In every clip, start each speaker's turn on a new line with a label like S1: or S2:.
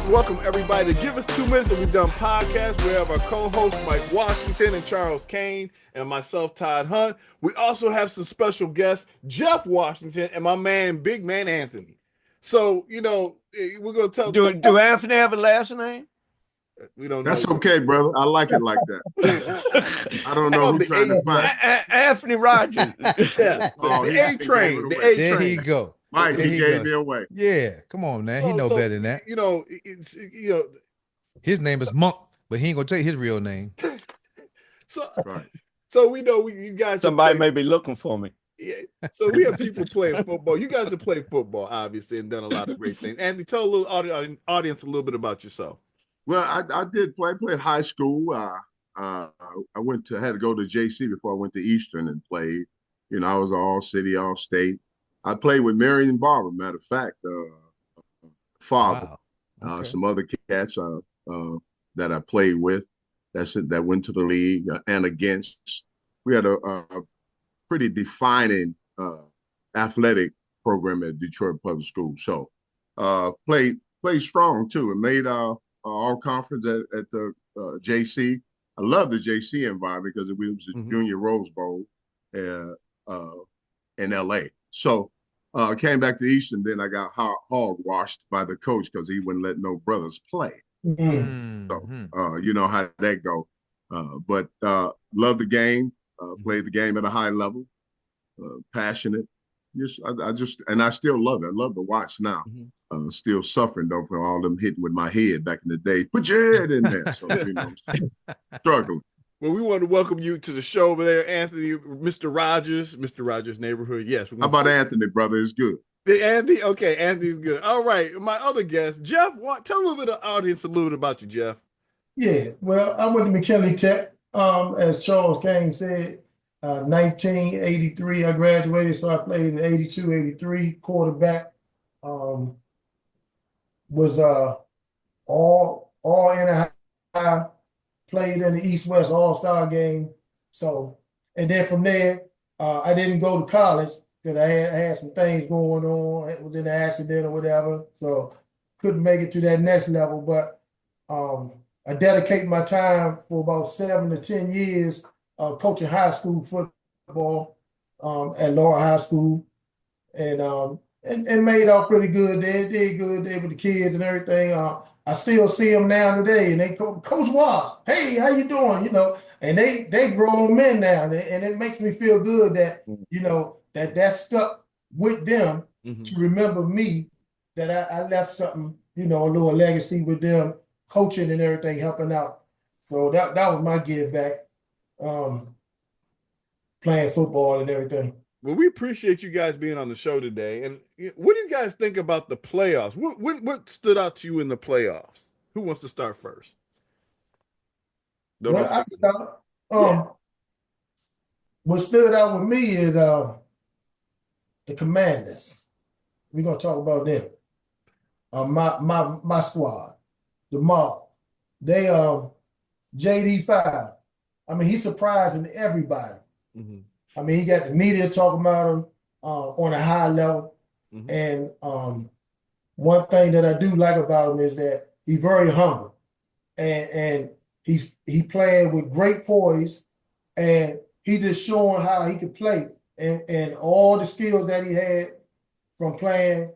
S1: welcome everybody to Give Us 2 Minutes that we've done podcast. We have our co-hosts Mike Washington and Charles Kane and myself, Todd Hunt. We also have some special guests, Jeff Washington and my man, Big Man Anthony. So, we're going to tell...
S2: Do Anthony have a last name?
S1: We don't
S3: That's
S1: know.
S3: okay, brother. I like it like that. I don't know who's trying to find
S2: Anthony Rogers.
S1: Yeah.
S3: Oh,
S1: the A train. The A
S4: There
S1: train.
S4: he go.
S3: Mike,
S4: There
S3: he gave me away.
S4: Yeah, come on, man. He know better than that. His name is Monk, but he ain't gonna tell you his real name.
S1: So we know you guys.
S2: Somebody may be looking for me.
S1: Yeah. So we have people playing football. You guys have played football, obviously, and done a lot of great things. Andy, tell a little audience a little bit about yourself.
S3: Well, I did play. I played high school. I had to go to JC before I went to Eastern and played. I was all city, all state. I played with Marion Barber, matter of fact, father.
S4: Wow. Okay.
S3: Some other cats that I played with that went to the league and against. We had a pretty defining athletic program at Detroit Public Schools. So played strong too and made all conference at the JC. I love the JC environment because it was the Junior Rose Bowl in LA. So I came back to Eastern, then I got hog washed by the coach because he wouldn't let no brothers play.
S4: Mm-hmm.
S3: So you know how that go. But love the game, played the game at a high level, passionate. I still love it. I love to watch now. Still suffering though from all them hitting with my head back in the day. Put your head in there. So struggling.
S1: Well, we want to welcome you to the show over there, Anthony, Mr. Rogers neighborhood. Yes.
S3: How about Anthony, brother? It's good.
S1: Andy, okay, Andy's good. All right, my other guest, Jeff. Tell a little bit of the audience a little bit about you, Jeff.
S5: Yeah, well, I went to McKinley Tech. As Charles Kane said, 1983 I graduated, so I played in 82, 83 quarterback. Was all in a played in the East-West All-Star game. So, and then from there, I didn't go to college because I had some things going on. It was in an accident or whatever, so couldn't make it to that next level. But I dedicated my time for about 7 to 10 years coaching high school football at Laura High School, and made out pretty good. They did good there with the kids and everything. I still see them now today, and they go, Coach Watt, hey, how you doing? And they grown men now, and it makes me feel good that that stuck with them to remember me, that I left something, a little legacy with them, coaching and everything, helping out. So that was my give back, playing football and everything.
S1: Well, we appreciate you guys being on the show today. And what do you guys think about the playoffs? What stood out to you in the playoffs? Who wants to start first?
S5: What stood out with me is the Commanders. We're gonna talk about them. My squad, the Mob. They JD5. I mean, he's surprising everybody. I mean, he got the media talking about him on a high level. And one thing that I do like about him is that he's very humble, and he playing with great poise, and he's just showing how he can play and all the skills that he had from playing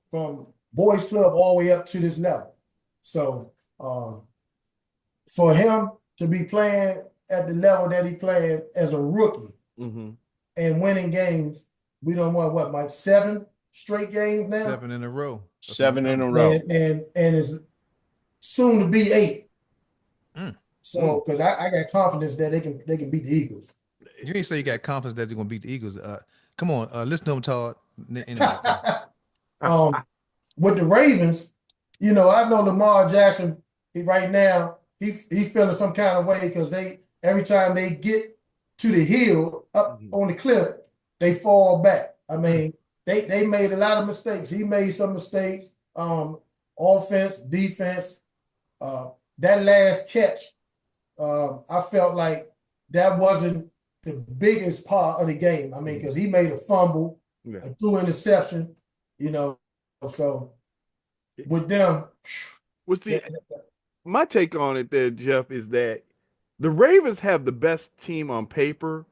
S5: from boys club all the way up to this level. So for him to be playing at the level that he played as a rookie and winning games, we don't want what, Mike, 7 straight games now?
S4: 7 in a row.
S2: 7 in a row.
S5: And it's soon to be 8. So, because I got confidence that they can beat the Eagles.
S4: You ain't say you got confidence that they're gonna beat the Eagles. Come on, listen to them, Todd.
S5: With the Ravens, I know Lamar Jackson right now, he feeling some kind of way because every time they get to the hill up on the cliff, they fall back. I mean, they made a lot of mistakes. He made some mistakes. Offense, defense. That last catch, I felt like that wasn't the biggest part of the game. I mean, because he made a fumble, a threw interception, So with them,
S1: Well, see,
S5: That-
S1: my take on it there, Jeff, is that the Ravens have the best team on paper.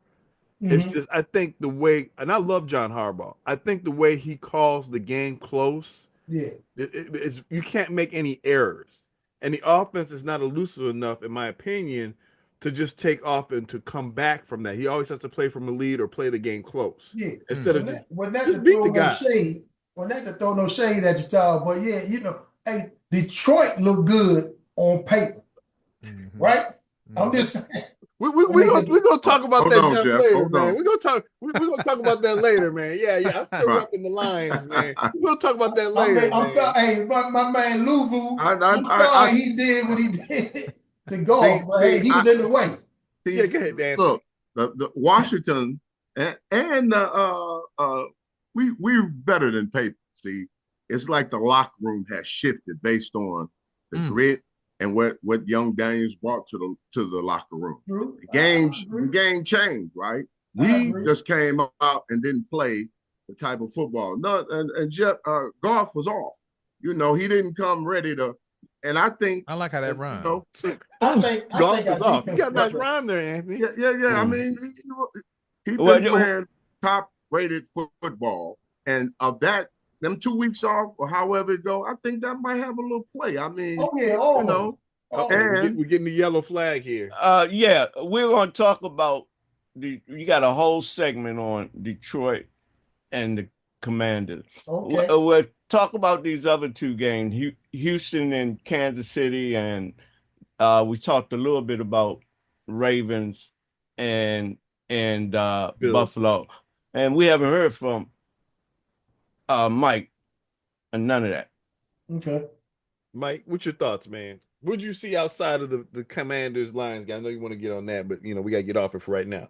S1: It's
S5: Mhm.
S1: just I think the way, and I love John Harbaugh. I think the way he calls the game close,
S5: Yeah.
S1: it's, you can't make any errors, and the offense is not elusive enough, in my opinion, to just take off and to come back from that. He always has to play from a lead or play the game close
S5: Yeah.
S1: instead of
S5: Well, not to
S1: just beat
S5: throw
S1: the
S5: no
S1: guy.
S5: shade. Well, not to throw no shade at you, Todd, but yeah, hey, Detroit look good on paper,
S4: Mhm.
S5: right? I'm
S4: Mhm.
S5: just saying.
S1: We gonna talk about
S3: Hold
S1: that,
S3: on,
S1: Jeff,
S3: Jeff.
S1: later,
S3: Hold
S1: man.
S3: on.
S1: We're gonna talk about that later, man. Yeah. I'm still
S3: Right.
S1: repping the Lions, man. We're gonna talk about that
S5: I'm,
S1: later,
S5: I'm
S1: man.
S5: sorry, hey, my man Louvu, I'm
S3: I
S5: sorry he did what he did to golf,
S3: see,
S5: but hey, he was in the way.
S1: Yeah,
S3: see,
S1: go ahead, Dan.
S3: look, the Washington and we're better than paper. See, it's like the locker room has shifted based on the
S4: Mm.
S3: grit and what young Daniels brought to the locker room.
S5: True.
S3: The game changed, right?
S5: I
S3: We
S5: agree.
S3: just came out and didn't play the type of football. No, and Jeff Goff was off. He didn't come ready to. And I think,
S4: I like how that rhymes.
S5: I
S1: Golf
S5: think
S1: is
S5: our
S1: off. You
S5: defense
S1: got a nice rhyme there, Anthony.
S3: yeah. I
S2: Mm.
S3: mean, he
S2: Well,
S3: been playing top-rated football, and of that, them 2 weeks off or however it go, I think that might have a little play. I mean,
S5: Oh yeah,
S3: you
S5: always.
S3: know,
S1: Uh-oh,
S3: and
S1: we're getting the yellow flag here.
S2: Yeah, we're gonna talk about you got a whole segment on Detroit and the Commanders.
S5: Okay.
S2: We'll talk about these other two games, Houston and Kansas City, and we talked a little bit about Ravens and
S1: Bills.
S2: Buffalo, and we haven't heard from Mike and none of that.
S5: Okay.
S1: Mike, what's your thoughts, man? What'd you see outside of the Commanders Lions guy? I know you want to get on that, but we gotta get off it for right now.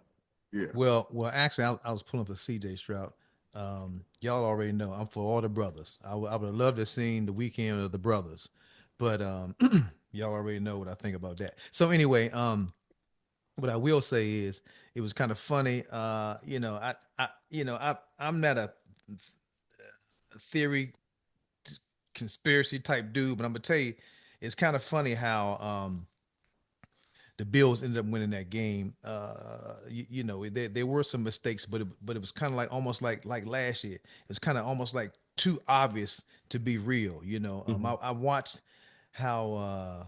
S3: yeah,
S4: Well, actually, I was pulling up a CJ Stroud. Y'all already know I'm for all the brothers. I would have loved to have seen the weekend of the brothers, but y'all already know what I think about that. So anyway, what I will say is it was kind of funny. I'm not a theory conspiracy type dude, but I'm gonna tell you, it's kind of funny how the Bills ended up winning that game. There were some mistakes, but it was kind of like almost like last year. It was kind of almost like too obvious to be real. I watched how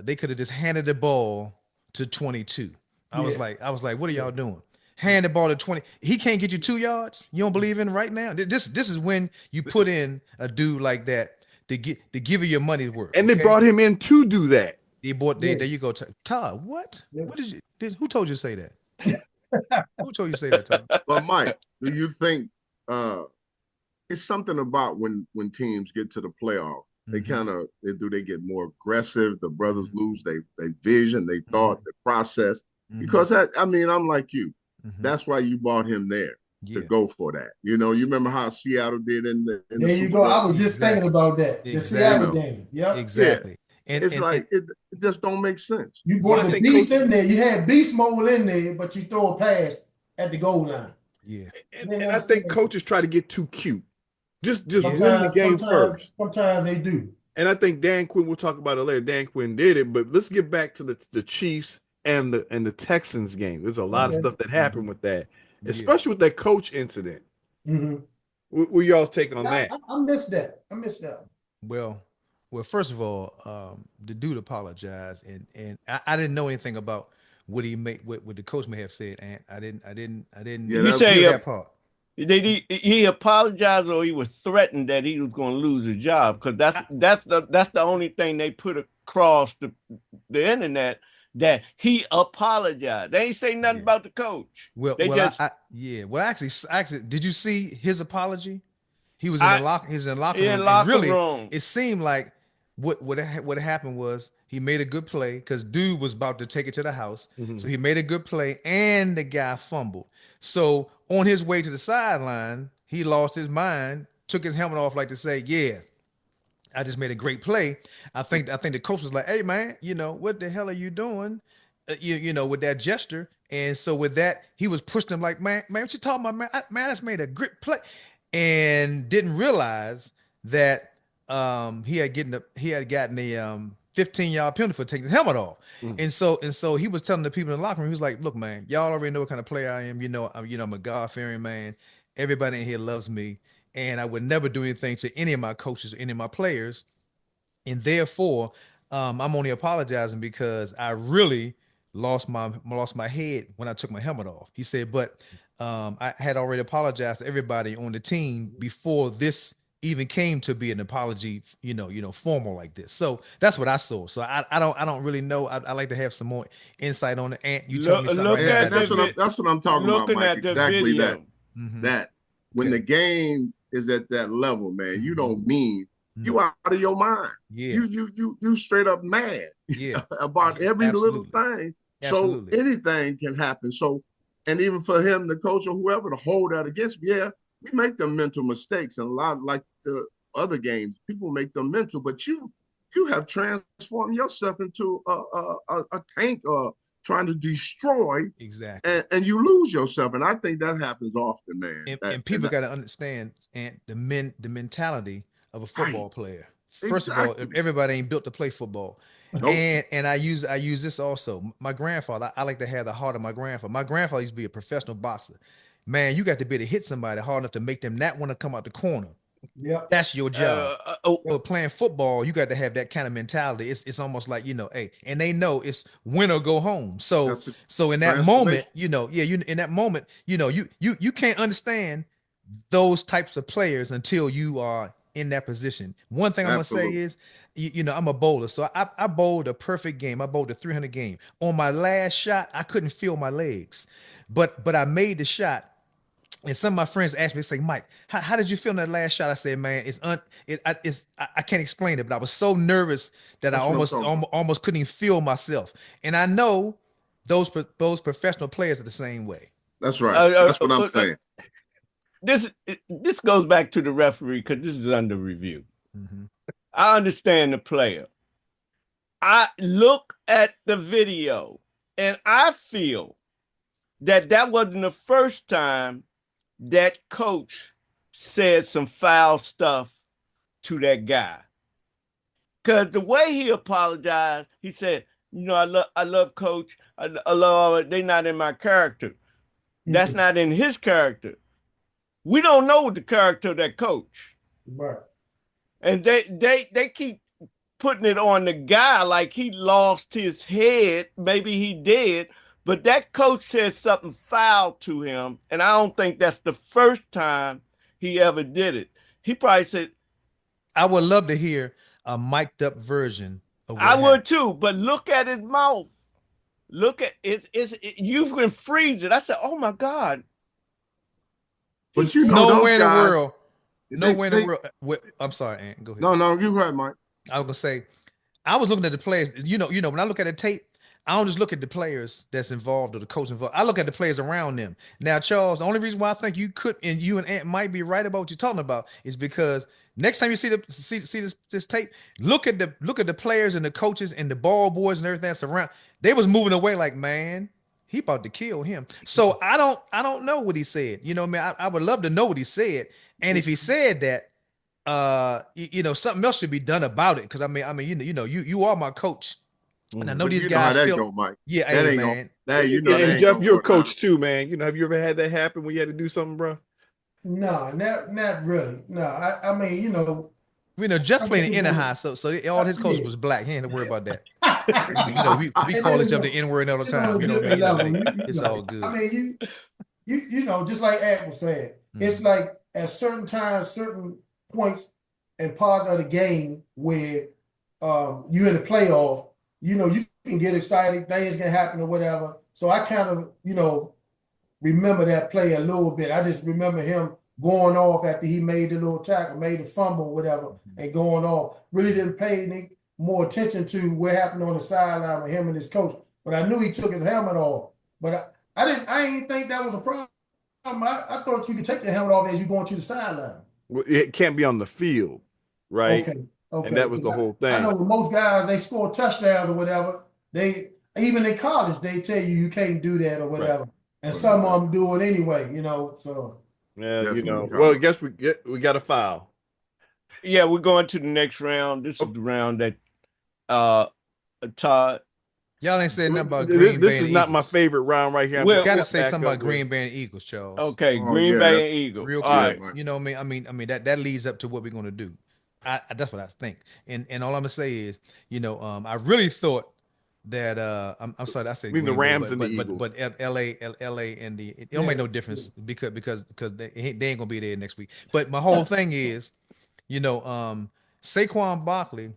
S4: they could have just handed the ball to 22. I was like, what are y'all doing? Hand the ball to 20. He can't get you 2 yards. You don't believe in right now. This is when you put in a dude like that to give you your money's worth.
S1: And they brought him in to do that.
S4: There you go, Todd. What?
S5: Yeah.
S4: What who told you to say that? Who told you to say that, Todd?
S3: but Mike, do you think it's something about when teams get to the playoff? They
S4: Mhm.
S3: they get more aggressive. The brothers lose they vision, they thought, the process.
S4: Mhm.
S3: Because I'm like you.
S4: Mhm.
S3: That's why you brought him there to
S4: Yeah.
S3: go for that. You remember how Seattle did in the
S5: There you
S3: Super
S5: go.
S3: Bowl?
S5: I was just thinking about that. The Seattle
S4: Exactly.
S5: game. Yep.
S4: Exactly.
S3: It's like it just don't make sense.
S5: You
S1: Well,
S5: brought
S1: I
S5: the
S1: think
S5: beast
S1: Coach-
S5: in there. You had beast mode in there, but you throw a pass at the goal line.
S4: Yeah.
S1: And I think coaches try to get too cute. Just
S4: Yeah.
S1: win the game first.
S5: Sometimes they do.
S1: And I think Dan Quinn, we'll talk about it later. Dan Quinn did it, but let's get back to the Chiefs and the Texans game. There's a lot of
S5: Okay.
S1: stuff that happened with that,
S4: Yeah.
S1: especially with that coach incident.
S5: Mm-hmm.
S1: What y'all take on that?
S5: I missed that. I missed that.
S4: Well, first of all, the dude apologized, and I didn't know anything about what he made, what the coach may have said, and I didn't
S3: Yeah,
S2: You say
S4: hear that part.
S2: he apologized or he was threatened that he was going to lose his job, because that's the only thing they put across the internet, that he apologized. They ain't say nothing about the coach.
S4: Well,
S2: They just
S4: Well, actually, did you see his apology? He was in the locker room.
S2: in
S4: And
S2: locker
S4: really,
S2: room.
S4: it seemed like what happened was he made a good play because dude was about to take it to the house.
S1: Mhm.
S4: So he made a good play, and the guy fumbled. So on his way to the sideline, he lost his mind, took his helmet off like to say, "Yeah, I just made a great play." I think the coach was like, "Hey man, what the hell are you doing?" With that gesture. And so with that, he was pushing him like, man, what you talking about, man? Man, I just made a great play, and didn't realize that he had gotten a 15-yard penalty for taking his helmet off. And so he was telling the people in the locker room, he was like, look, man, y'all already know what kind of player I am. I'm a God-fearing man. Everybody in here loves me. And I would never do anything to any of my coaches or any of my players. And therefore, I'm only apologizing because I really lost my head when I took my helmet off. He said, but I had already apologized to everybody on the team before this even came to be an apology, formal like this. So that's what I saw. So I don't really know. I'd like to have some more insight on it. And you tell me something right now.
S3: That's what I'm talking about, Mike. Exactly that. That when the game is at that level, man, you don't mean you out of your mind.
S4: Yeah.
S3: You straight up mad about every little thing. So anything can happen. So, and even for him, the coach or whoever, to hold that against me, we make them mental mistakes. And a lot like the other games, people make them mental, but you have transformed yourself into a tank trying to destroy.
S4: Exactly.
S3: And you lose yourself. And I think that happens often, man.
S4: And people got to understand the mentality of a football player. First of all, everybody ain't built to play football. Nope. And I use this also. My grandfather, I like to have the heart of my grandfather. My grandfather used to be a professional boxer. Man, you got to be able to hit somebody hard enough to make them not want to come out the corner. Yeah, that's your job. Playing football, you got to have that kind of mentality. It's almost like, hey, and they know it's win or go home. So in that moment, in that moment, you can't understand those types of players until you are in that position. One thing I'm gonna say is, I'm a bowler, so I bowled a perfect game. I bowled a 300 game. On my last shot, I couldn't feel my legs, but I made the shot. And some of my friends asked me, they say, Mike, how did you feel in that last shot? I said, man, I can't explain it, but I was so nervous that I almost couldn't even feel myself. And I know those professional players are the same way.
S3: That's right. That's what I'm saying.
S2: This goes back to the referee because this is under review. I understand the player. I look at the video and I feel that wasn't the first time that coach said some foul stuff to that guy. Because the way he apologized, he said, I love coach. I love, they not in my character. That's not in his character. We don't know the character of that coach.
S5: Right.
S2: And they keep putting it on the guy like he lost his head. Maybe he did. But that coach said something foul to him, and I don't think that's the first time he ever did it. He probably said,
S4: I would love to hear a mic'd up version of what
S2: happened. Would too, but look at his mouth. Look at it. You can freeze it. I said, oh my God.
S3: But
S4: nowhere in the world. Nowhere in the world. I'm sorry, Ant. Go ahead.
S3: No, you right, Mike.
S4: I was gonna say, I was looking at the players. When I look at the tape, I don't just look at the players that's involved or the coach involved. I look at the players around them. Now, Charles, the only reason why I think you and Ant might be right about what you're talking about is because next time you see this tape, look at the players and the coaches and the ball boys and everything that's around. They was moving away like, man, he about to kill him. So I don't know what he said. I would love to know what he said. And if he said that, something else should be done about it. Because you are my coach. And I know these guys feel,
S3: go, Mike.
S4: Yeah,
S3: that
S4: hey,
S3: man.
S1: And Jeff, you're a coach too, man. Have you ever had that happen when you had to do something, bro?
S5: No, not really. No, I mean,
S4: Jeff played in high, so all his coach was black. He ain't to worry about that. we call each other the N-word all the time. It's all good.
S5: I mean, you just like Ant was saying, it's like at certain times, certain points and part of the game where you in the playoff. You can get excited, things can happen or whatever. So I kind of, remember that play a little bit. I just remember him going off after he made the little tackle, made the fumble or whatever, and going off. Really didn't pay any more attention to what happened on the sideline with him and his coach. But I knew he took his helmet off. But I didn't think that was a problem. I thought you could take the helmet off as you going to the sideline.
S1: Well, it can't be on the field, right?
S5: Okay.
S1: And that was the whole thing.
S5: I know most guys, they score touchdowns or whatever. They even in college, they tell you can't do that or whatever. Right. And some of them do it anyway, so.
S1: Yeah, well, I guess we got a foul.
S2: Yeah, we're going to the next round. This is the round that Todd.
S4: Y'all ain't saying nothing about Green Bay.
S1: This is
S4: and
S1: not my
S4: Eagles.
S1: favorite round right here.
S2: Well,
S4: Gotta say something about Green Bay and Eagles, Charles.
S2: Okay,
S3: Oh,
S2: Green
S3: yeah,
S2: Bay and Eagles.
S4: Real
S2: All
S4: quick.
S2: right.
S4: You know what I mean? I mean that leads up to what we're gonna do. That's what I think. And all I'm gonna say is, I really thought that I'm sorry, I said
S1: mean the
S4: Green Bay,
S1: Rams and the Eagles.
S4: but LA and it don't make no difference because they ain't gonna be there next week. But my whole thing is, Saquon Barkley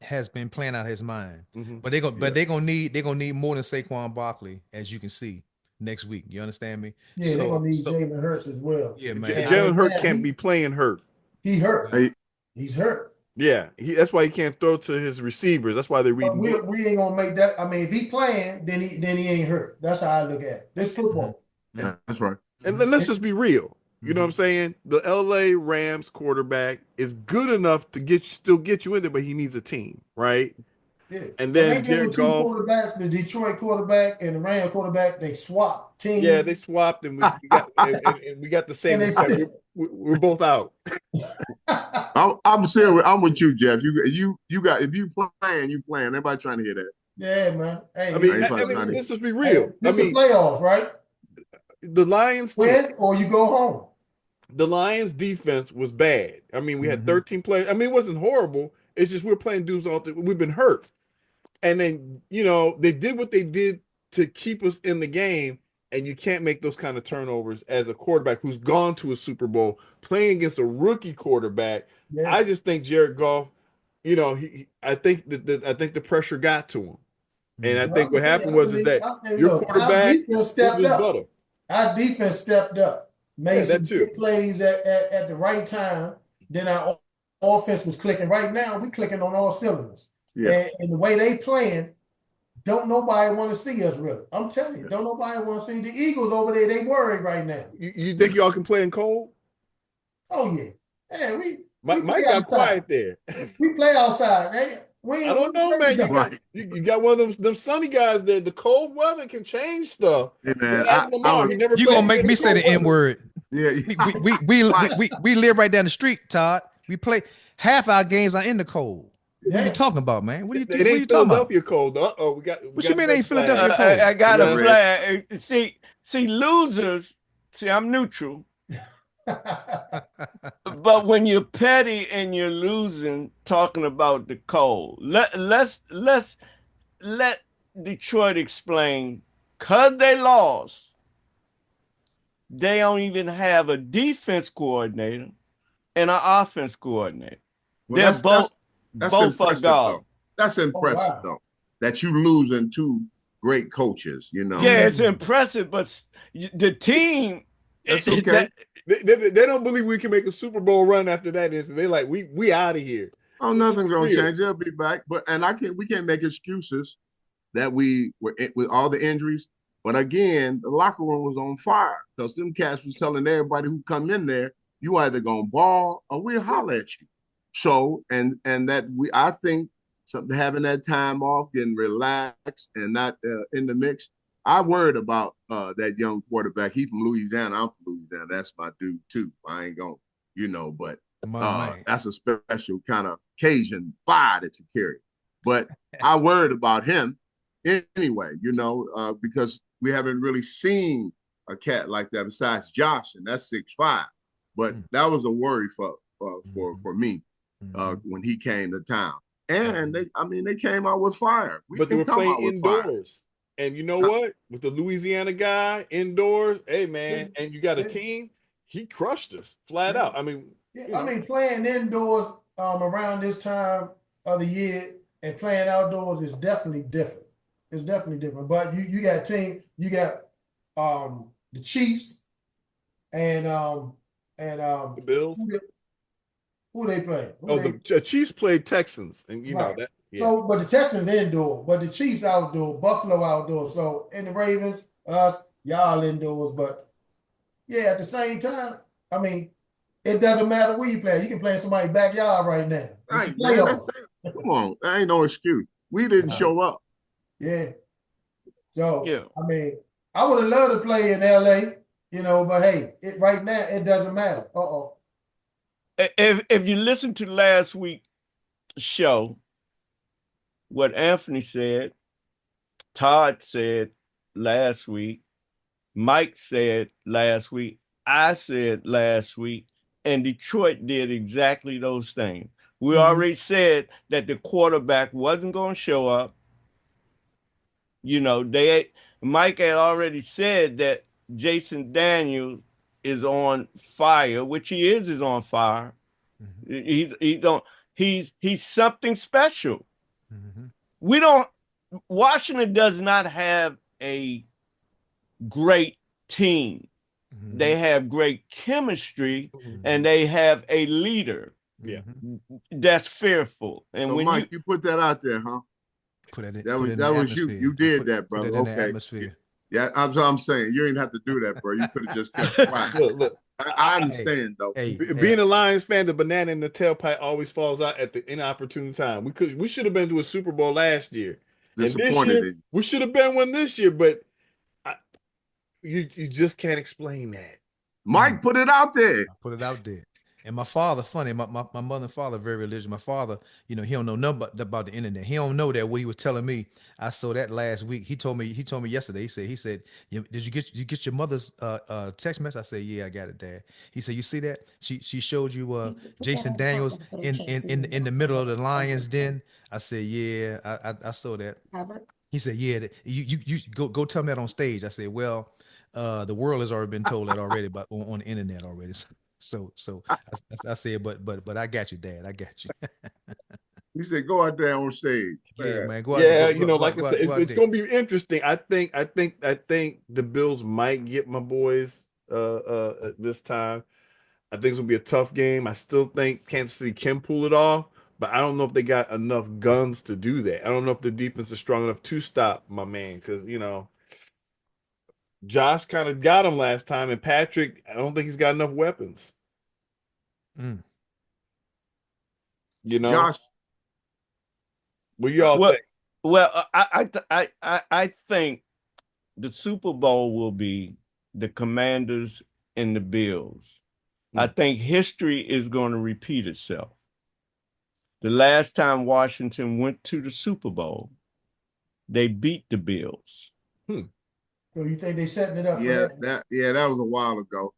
S4: has been playing out his mind. But they're gonna need more than Saquon Barkley, as you can see next week. You understand me?
S5: Yeah, they're gonna need Jalen Hurts as well.
S4: Yeah, man.
S1: Jalen Hurts can't be playing hurt.
S5: He hurt.
S3: Hey.
S5: He's hurt.
S1: Yeah, that's why he can't throw to his receivers. That's why they're reading.
S5: We ain't gonna make that. I mean, if he playing, then he ain't hurt. That's how I look at it. This football.
S3: Yeah, that's right.
S1: And then let's just be real. You know what I'm saying? The LA Rams quarterback is good enough to still get you in there, but he needs a team, right?
S5: Yeah.
S1: And then
S5: they gave two quarterbacks, the Detroit quarterback and the Rams quarterback, they swapped teams.
S1: Yeah, they swapped, and we got the same. We're both out.
S3: I'm with you, Jeff. You got, if you playing, you playing. Everybody trying to hear that.
S5: Yeah, man. Hey,
S1: I mean, let's just be real.
S5: This is the playoffs, right?
S1: The Lions
S5: win or you go home.
S1: The Lions defense was bad. I mean, we had 13 players. I mean, it wasn't horrible. It's just we're playing dudes we've been hurt. And then, they did what they did to keep us in the game, and you can't make those kind of turnovers as a quarterback who's gone to a Super Bowl playing against a rookie quarterback. Yeah. I just think Jared Goff, I think the pressure got to him. And I think what happened was that your quarterback
S5: stepped up. Our defense stepped up. Made some big plays at the right time. Then our offense was clicking. Right now, we clicking on all cylinders. Yeah. And the way they playing, don't nobody want to see us really. I'm telling you, don't nobody want to see the Eagles over there. They worried right now.
S1: You think y'all can play in cold?
S5: Oh yeah. Yeah,
S1: Mike got quiet there.
S5: We play outside. I
S1: don't know, man. You got one of them sunny guys there. The cold weather can change stuff.
S3: Hey, man,
S4: you gonna make me say the N word?
S3: Yeah.
S4: We live right down the street, Todd. We play half our games are in the cold. What are you talking about, man? What are you talking about?
S1: It ain't Philadelphia cold. We got.
S4: What you mean ain't Philadelphia cold?
S2: I got a flag. See, losers. See, I'm neutral. But when you're petty and you're losing, talking about the cold, let's let Detroit explain. Cause they lost, they don't even have a defense coordinator and an offense coordinator.
S3: Well,
S2: They're both are gone.
S3: That's impressive, though. That you losing two great coaches.
S2: Yeah, it's impressive, but the team.
S3: That's okay.
S1: They don't believe we can make a Super Bowl run after that. They're like, we out of here.
S3: Oh, nothing's gonna change. They'll be back. But we can't make excuses that we were with all the injuries. But again, the locker room was on fire because them cats was telling everybody who come in there, you either gonna ball or we'll holler at you. So and that I think something having that time off, getting relaxed and not in the mix. I worried about that young quarterback. He from Louisiana. I'm from Louisiana. That's my dude too. I ain't gonna, but that's a special kind of Cajun fire that you carry. But I worried about him anyway, because we haven't really seen a cat like that besides Josh, and that's 6'5". But that was a worry for me when he came to town. And they came out with fire.
S1: But they were playing indoors. And you know what? With the Louisiana guy indoors, hey man, and you got a team, he crushed us flat out. I mean,
S5: playing indoors around this time of the year and playing outdoors is definitely different. It's definitely different. But you got the Chiefs and
S1: the Bills.
S5: Who they play?
S1: The Chiefs played Texans, and you know that. Yeah.
S5: So, but the Texans indoor, but the Chiefs outdoor, Buffalo outdoor. So, and the Ravens, us, y'all indoors. But yeah, at the same time, it doesn't matter where you play. You can play in somebody's backyard right now.
S3: Right, man, come on, that ain't no excuse. We didn't show up.
S5: Yeah. So, I would have loved to play in LA, but hey, right now it doesn't matter.
S2: if you listen to last week's show, what Anthony said, Todd said last week, Mike said last week, I said last week, and Detroit did exactly those things. We already said that the quarterback wasn't going to show up. You know, Mike had already said that Jason Daniels is on fire, which he is on fire. He's something special. Washington does not have a great team. They have great chemistry and they have a leader.
S1: Yeah.
S2: That's fearful. And
S3: So
S2: when
S3: Mike, you put that out there, huh? That was you. You did that, brother. Okay. Yeah, I'm saying you ain't have to do that, bro. You could have just kept quiet. Look. I understand though.
S1: Being a Lions fan, the banana in the tailpipe always falls out at the inopportune time. We should have been to a Super Bowl last year.
S3: Disappointed.
S1: And this year, we should have been one this year, but you just can't explain that.
S3: Mike put it out there.
S4: I put it out there. And my father, funny, my mother and father very religious. My father, you know, he don't know nothing about the internet. He don't know that what he was telling me. I saw that last week. He told me yesterday. He said, did you get your mother's text message? I said, yeah, I got it, Dad. He said, you see that? She showed you Jason Daniels in the middle of the lion's den. I said, yeah, I saw that. He said, yeah, you go tell me that on stage. I said, well, the world has already been told that already, but on the internet already. So I said, but I got you, Dad. I got you.
S3: He said, go out there on stage.
S4: Yeah, man. Go out
S1: yeah,
S4: there,
S1: you know, like I said, it's gonna be interesting. I think the Bills might get my boys this time. I think it's gonna be a tough game. I still think Kansas City can pull it off, but I don't know if they got enough guns to do that. I don't know if the defense is strong enough to stop my man, because you know, Josh kind of got him last time, and Patrick, I don't think he's got enough weapons. You know,
S3: Josh,
S1: what y'all think?
S2: Well, I think the Super Bowl will be the Commanders and the Bills. I think history is going to repeat itself. The last time Washington went to the Super Bowl, they beat the Bills.
S5: So you think they setting it up?
S3: Yeah, that was a while ago.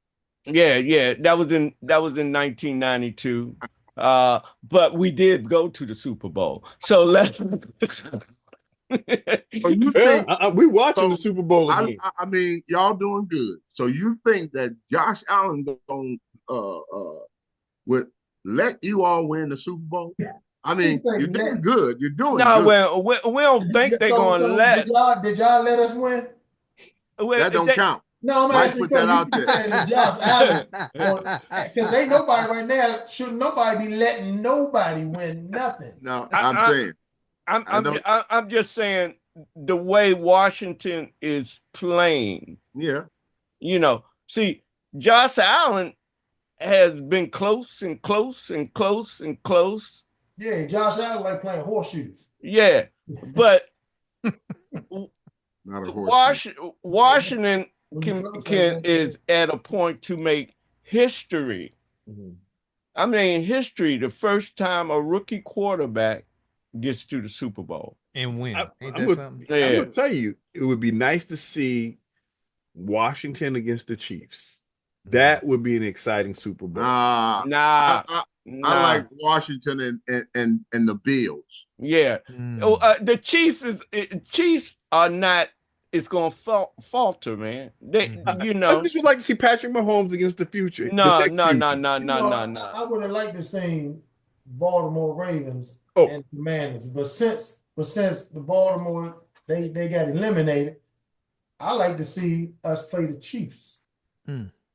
S2: Yeah, that was in 1992. But we did go to the Super Bowl. So let's.
S1: We watching the Super Bowl again.
S3: I mean, y'all doing good. So you think that Josh Allen would let you all win the Super Bowl? I mean, you're doing good. You're doing good.
S2: No, we don't think they're going to let.
S5: Did y'all let us win?
S3: That don't count.
S5: No, I'm
S3: Mike
S5: asking
S3: put that out there.
S5: Josh Allen, because ain't nobody right now. Should nobody be letting nobody win nothing?
S3: No, I'm saying.
S2: I'm just saying the way Washington is playing.
S3: Yeah.
S2: You know, see, Josh Allen has been close and close and close and close.
S5: Yeah, Josh Allen like playing horseshoes.
S2: Yeah, but
S3: not a horseshoe.
S2: Washington is at a point to make history. I mean, history. The first time a rookie quarterback gets to the Super Bowl
S4: and win.
S1: I'm gonna tell you, it would be nice to see Washington against the Chiefs. That would be an exciting Super Bowl.
S2: Nah.
S3: I like Washington and the Bills.
S2: Yeah. The Chiefs are not. It's gonna falter, man.
S1: I just would like to see Patrick Mahomes against the future.
S2: No.
S5: I would have liked to see Baltimore Ravens and Commanders, but since the Baltimore they got eliminated, I like to see us play the Chiefs.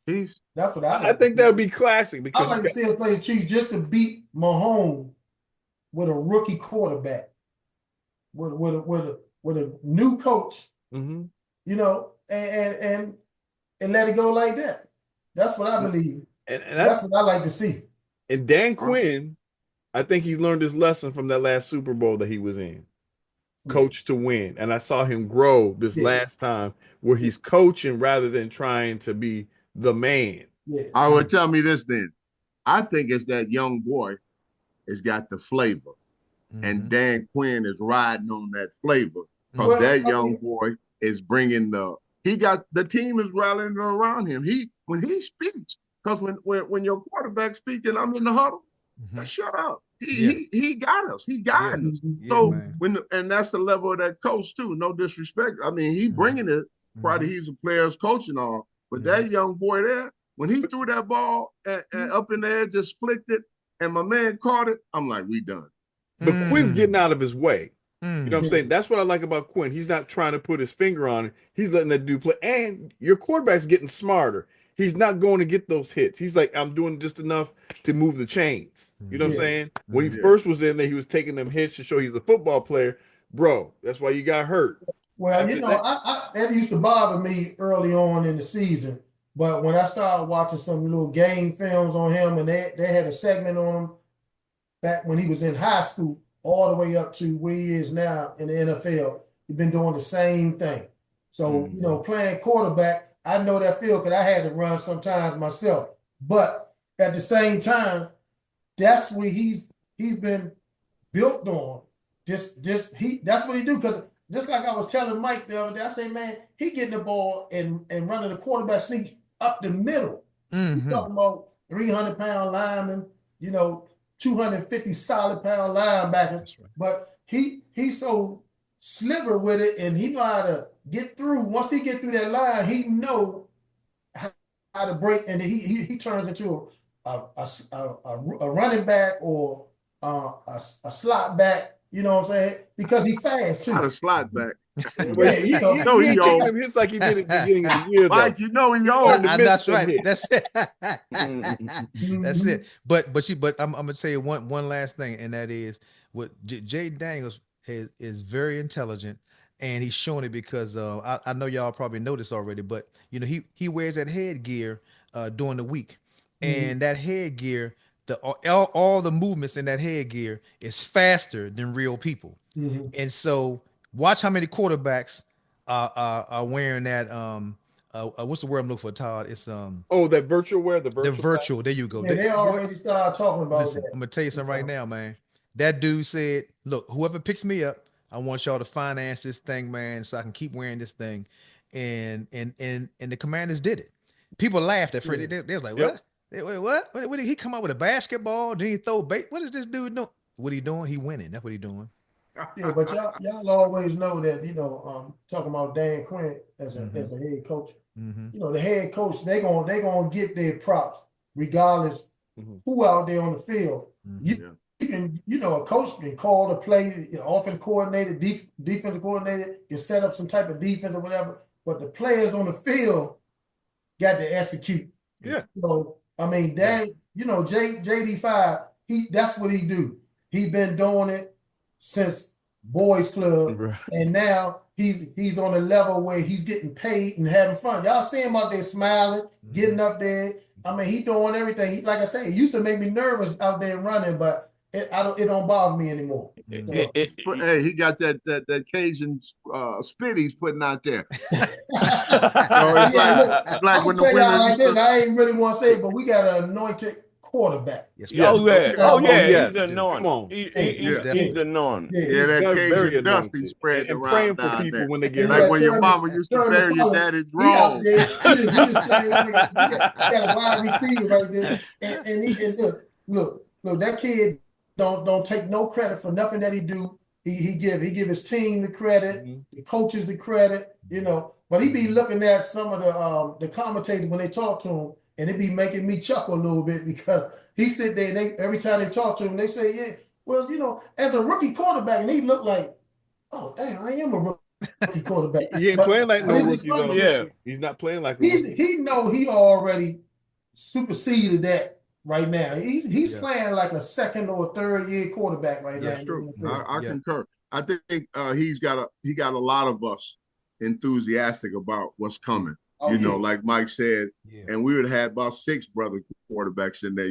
S3: Chiefs.
S5: That's what
S1: I think that would be classic, because
S5: I like to see us play the Chiefs just to beat Mahomes with a rookie quarterback, with a new coach. You know, and let it go like that. That's what I believe. And that's what I like to see.
S1: And Dan Quinn, I think he learned his lesson from that last Super Bowl that he was in. Coach to win. And I saw him grow this last time, where he's coaching rather than trying to be the man.
S3: I would tell me this then. I think it's that young boy has got the flavor. And Dan Quinn is riding on that flavor because that young boy is bringing the team is rallying around him. When he speaks, because when your quarterback's speaking, I'm in the huddle. Shut up. He got us. He guided us. So and that's the level of that coach too. No disrespect. I mean, he bringing it. Probably he's a player's coach and all. But that young boy there, when he threw that ball and up in the air, just flicked it, and my man caught it, I'm like, we done.
S1: But Quinn's getting out of his way. You know what I'm saying? That's what I like about Quinn. He's not trying to put his finger on it. He's letting that dude play. And your quarterback's getting smarter. He's not going to get those hits. He's like, I'm doing just enough to move the chains. You know what I'm saying? When he first was in there, he was taking them hits to show he's a football player. Bro, that's why you got hurt.
S5: Well, that used to bother me early on in the season. But when I started watching some little game films on him, and they had a segment on him back when he was in high school, all the way up to where he is now in the NFL, he's been doing the same thing. So, playing quarterback, I know that feel because I had to run sometimes myself. But at the same time, that's what he's been built on. That's what he do. Because just like I was telling Mike the other day, I say, man, he getting the ball and running the quarterback sneak up the middle. He's talking about 300-pound lineman, 250 solid pound linebackers, but he's so sliver with it, and he know how to get through. Once he get through that line, he know how to break, and he turns into a running back or a slot back. You know what I'm saying? Because he fast too.
S3: Not a slot back.
S1: He ain't taking them hits like he did at the beginning of the year.
S3: Mike, he old.
S4: That's right. That's it. That's it. But I'm gonna tell you one last thing, and that is what Jay Daniels is very intelligent, and he's showing it because I know y'all probably know this already, but he wears that headgear during the week, and that headgear, all the movements in that headgear is faster than real people, and so. Watch how many quarterbacks are wearing that. What's the word I'm looking for, Todd? It's
S1: that virtual wear, the
S4: virtual. There you go.
S5: Yeah, they already started talking about that.
S4: I'm gonna tell you something right now, man. That dude said, "Look, whoever picks me up, I want y'all to finance this thing, man, so I can keep wearing this thing." And the Commanders did it. People laughed at Freddie. They was like, "What? Wait, what? What did he come out with a basketball? Did he throw bait? What is this dude doing? What he doing? He winning. That's what he doing."
S5: Yeah, but y'all always know that, talking about Dan Quinn as a head coach. The head coach, they gonna get their props regardless who out there on the field. You can, a coach can call the play, offense coordinator, defensive coordinator can set up some type of defense or whatever, but the players on the field got to execute.
S1: Yeah.
S5: I mean, Dan, JD5, that's what he do. He been doing it since boys club, and now he's on a level where he's getting paid and having fun. Y'all see him out there smiling, getting up there. I mean, he doing everything. Like I say, it used to make me nervous out there running, but it don't bother me anymore.
S3: Hey, he got that Cajun spit he's putting out there. It's like when the winner.
S5: I ain't really want to say it, but we got an anointed quarterback.
S2: Yes. He's anointed. Come on. He's anointed.
S3: Yeah, that Cajun dust he spread
S1: and
S3: around
S1: praying for people when they get
S3: like when your mama used to bury your daddy's wrong.
S5: He got a wide receiver right there, and he can look. That kid don't take no credit for nothing that he do. He give his team the credit, the coaches the credit, But he be looking at some of the commentators when they talk to him. And it be making me chuckle a little bit because he sit there and every time they talk to him, they say, yeah, well, as a rookie quarterback, and he look like, oh, damn, I am a rookie quarterback.
S1: He ain't playing like no rookie, though. Yeah, he's not playing like a rookie.
S5: He know he already superseded that right now. He's playing like a second or third year quarterback right now.
S3: That's true. I concur. I think he got a lot of us enthusiastic about what's coming. Like Mike said, and we would have had about 6 brother quarterbacks in there,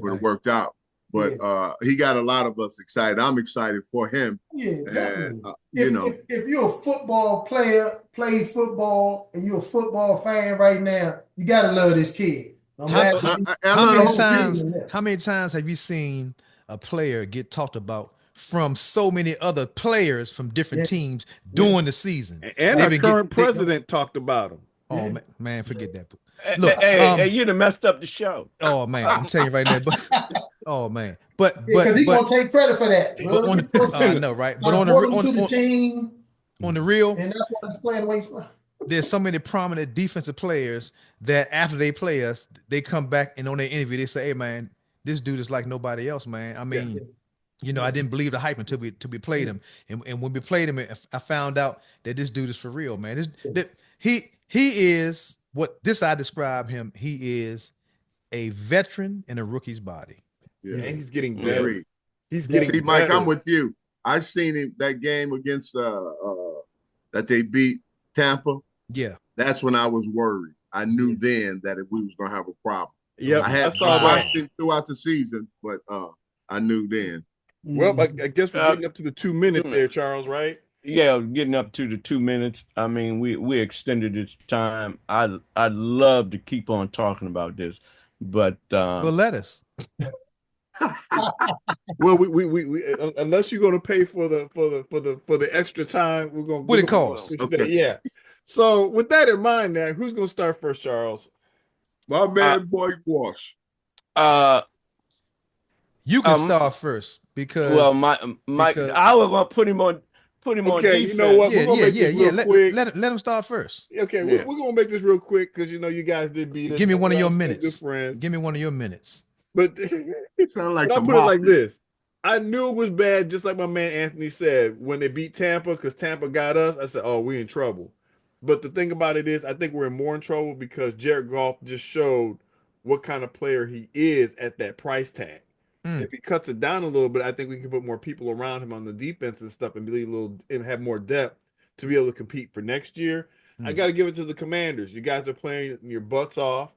S3: would have worked out. But he got a lot of us excited. I'm excited for him.
S5: Yeah, and, if you're a football player, play football, and you're a football fan right now, you got to love this kid. I'm
S4: How,
S5: glad
S4: how many times have you seen a player get talked about from so many other players from different
S5: Yeah.
S4: teams during the season?
S1: And
S4: They've
S1: our
S4: been
S1: current
S4: they-
S1: president talked about him.
S4: oh
S5: Yeah.
S4: man, forget that.
S2: Hey,
S4: Look,
S2: hey, you done messed up the show.
S4: oh man, I'm telling you right now, but oh man, but
S5: Because he's gonna take credit for that.
S4: but on I know, right? But
S5: I
S4: on the
S5: brought him to the team,
S4: on the real,
S5: and that's why he's playing the way he's playing.
S4: there's so many prominent defensive players that after they play us, they come back and on their interview they say, "Hey man, this dude is like nobody else, man." I mean, you know, I didn't believe the hype until we played him, and when we played him, I found out that this dude is for real, man. He is what this I describe him. He is a veteran in a rookie's body.
S3: Yeah,
S1: And he's getting better.
S3: Agreed.
S1: He's getting
S3: See, Mike,
S1: better.
S3: I'm with you. I seen him that game against that they beat Tampa.
S4: Yeah,
S3: That's when I was worried. I knew then that if we was gonna have a problem.
S1: Yep,
S3: I
S1: saw that.
S3: watched him throughout the season, but I knew then.
S1: Well, I guess we're getting up to the 2 minute there, Charles, right?
S2: Yeah, getting up to the 2 minutes. I mean, we extended this time. I'd love to keep on talking about this, but
S4: well, let us.
S1: Well, we unless you're going to pay for the extra time, we're going.
S4: What it costs?
S3: Okay.
S1: Yeah. So with that in mind, now who's going to start first, Charles?
S3: My man, boy, Wash.
S4: You can start first because
S2: because I was gonna put him on
S1: Okay,
S2: defense.
S1: you know what? We're gonna make this real quick.
S4: Let him start first.
S1: Okay, we're gonna make this real quick because you know you guys did beat us.
S4: Give me one of your
S1: Good
S4: minutes.
S1: friends.
S4: Give me one of your minutes.
S1: But
S3: Sound like
S1: I'll
S3: the
S1: put it like
S3: Mafia.
S1: this. I knew it was bad, just like my man Anthony said, when they beat Tampa, because Tampa got us. I said, oh, we're in trouble. But the thing about it is, I think we're more in trouble because Jared Goff just showed what kind of player he is at that price tag. If he cuts it down a little bit, I think we can put more people around him on the defense and stuff and be a little and have more depth to be able to compete for next year. I got to give it to the Commanders. You guys are playing your butts off.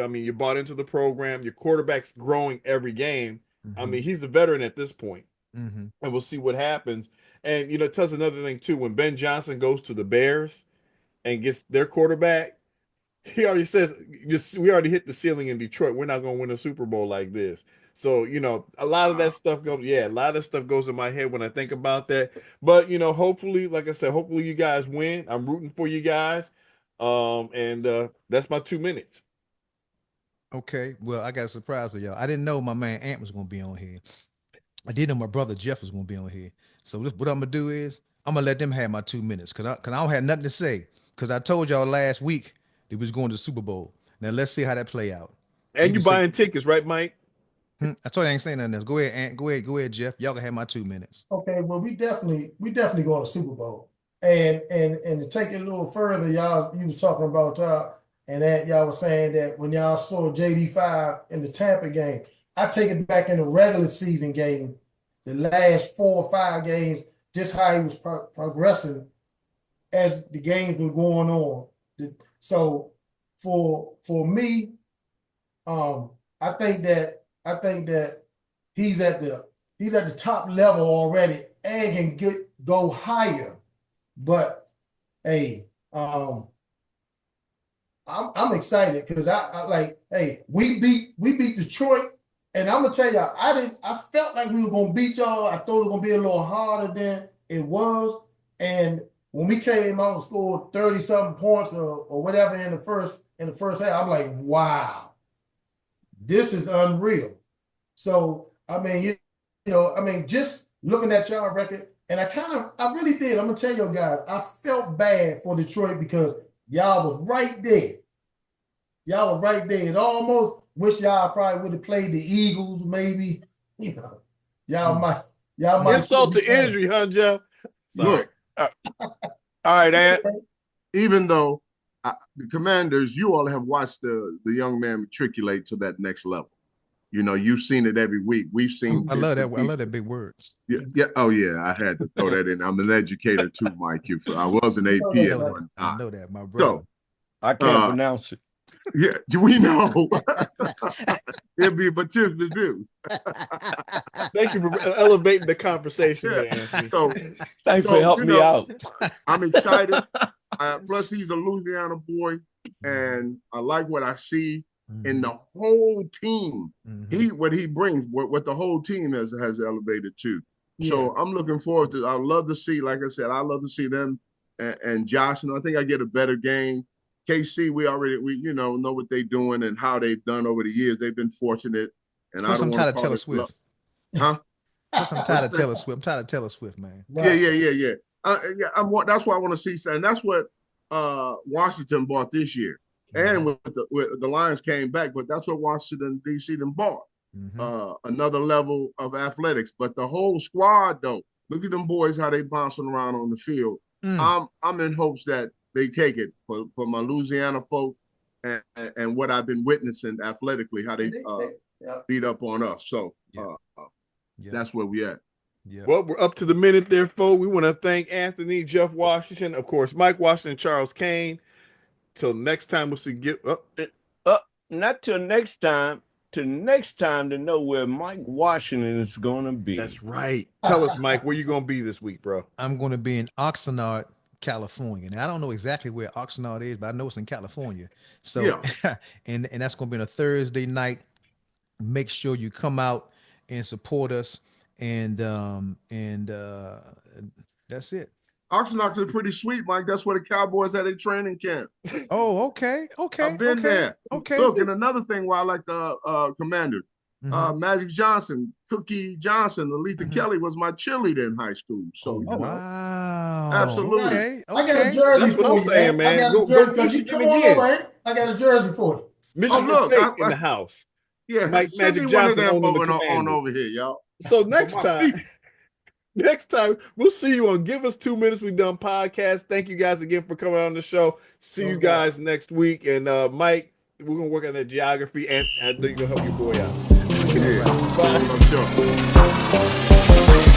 S1: I mean, you bought into the program. Your quarterback's growing every game. I mean, he's the veteran at this point. And we'll see what happens. And, you know, it tells another thing, too. When Ben Johnson goes to the Bears and gets their quarterback, he already says, we already hit the ceiling in Detroit. We're not going to win a Super Bowl like this. So, you know, a lot of that stuff goes in my head when I think about that. But, you know, hopefully, like I said, hopefully you guys win. I'm rooting for you guys. And that's my 2 minutes.
S4: Okay. Well, I got a surprise for y'all. I didn't know my man Ant was going to be on here. I did know my brother Jeff was going to be on here. So what I'm going to do is I'm going to let them have my 2 minutes because I don't have nothing to say because I told y'all last week they was going to the Super Bowl. Now, let's see how that play out.
S1: And you buying tickets, right, Mike?
S4: I told you I ain't saying nothing else. Go ahead, Ant. Go ahead, Jeff. Y'all can have my 2 minutes.
S5: Okay, well, we definitely going to Super Bowl. And to take it a little further, you was talking about and that y'all was saying that when y'all saw JD5 in the Tampa game, I take it back in the regular season game, the last 4 or 5 games, just how he was progressing as the games were going on. So for me, I think that he's at the top level already and can go higher. But hey, I'm excited because we beat Detroit, and I'm gonna tell y'all, I felt like we were gonna beat y'all. I thought it was gonna be a little harder than it was. And when we came out and scored 30-something points or whatever in the first half, I'm like, wow, this is unreal. So I mean, just looking at y'all record, and I really did. I'm gonna tell you guys, I felt bad for Detroit because y'all was right there. Y'all was right there. It almost wish y'all probably would have played the Eagles, maybe. You know, y'all might.
S1: Insult to injury, huh, Jeff?
S3: Look,
S2: all right, Ant.
S3: even though the Commanders, you all have watched the young man matriculate to that next level. You know, you've seen it every week. We've seen.
S4: I love that. I love that big word.
S3: Yeah. Oh, yeah. I had to throw that in. I'm an educator too, Mike. I was an AP at one time.
S4: I know that, my brother.
S3: So,
S2: I can't pronounce it.
S3: yeah, we know. It'd be but just to do.
S1: Thank you for elevating the conversation,
S3: Yeah.
S1: there, Anthony.
S3: So,
S2: Thanks for helping me out.
S3: I'm excited. Plus, he's a Louisiana boy, and I like what I see. in the whole team.
S4: Mhm.
S3: What he brings, what the whole team has elevated to.
S5: Yeah.
S3: So I'm looking forward to. I love to see, like I said, I love to see them and Josh. And I think I get a better game. KC, we know what they're doing and how they've done over the years. They've been fortunate, and I
S4: Plus,
S3: don't
S4: I'm
S3: want
S4: tired
S3: to
S4: of
S3: call
S4: Taylor
S3: it luck.
S4: Swift.
S3: Huh?
S4: Plus, I'm tired of
S3: What's that?
S4: Taylor Swift. I'm tired of Taylor Swift, man.
S3: Yeah.
S5: Right.
S3: Yeah. That's what I want to see, and that's what Washington bought this year. And with the Lions came back, but that's what Washington D.C. then bought. Another level of athletics, but the whole squad though. Look at them boys how they bouncing around on the field. I'm in hopes that they take it for my Louisiana folk and what I've been witnessing athletically, how they beat up on us. So that's where we at.
S4: Yeah.
S1: Well, we're up to the minute there, folks. We want to thank Anthony, Jeff Washington, of course, Mike Washington, Charles Kane. Till next time, we'll see.
S2: Not till next time. Till next time to know where Mike Washington is going to be.
S1: That's right. Tell us, Mike, where you going to be this week, bro?
S4: I'm going to be in Oxnard, California. Now, I don't know exactly where Oxnard is, but I know it's in California. So, and that's going to be on a Thursday night. Make sure you come out and support us. And that's it.
S3: Oxnard is pretty sweet, Mike. That's where the Cowboys had a training camp.
S4: Oh, okay.
S3: I've been there.
S4: Okay.
S3: Look, and another thing why I like the Commanders, Magic Johnson, Cookie Johnson, Aletha Kelly was my cheerleader in high school. So
S4: wow,
S3: absolutely.
S4: Okay.
S5: I got a jersey
S1: That's what I'm saying, man.
S5: I got
S1: Go
S5: a jersey because you
S1: Michigan
S5: come on
S1: again.
S5: over, ain't? I got a jersey for you.
S1: Michigan State in the house.
S3: Yeah,
S1: Mike
S3: send
S1: Magic
S3: me one of
S1: Johnson
S3: them
S1: owning the
S3: on
S1: Commanders.
S3: over here, y'all.
S1: So next time we'll see you on Give Us 2 Minutes We Done podcast. Thank you guys again for coming on the show. See you guys next week. And Mike, we're gonna work on that geography, and I know you're gonna help your boy out.
S3: Yeah,
S1: Bye.
S3: I'm sure.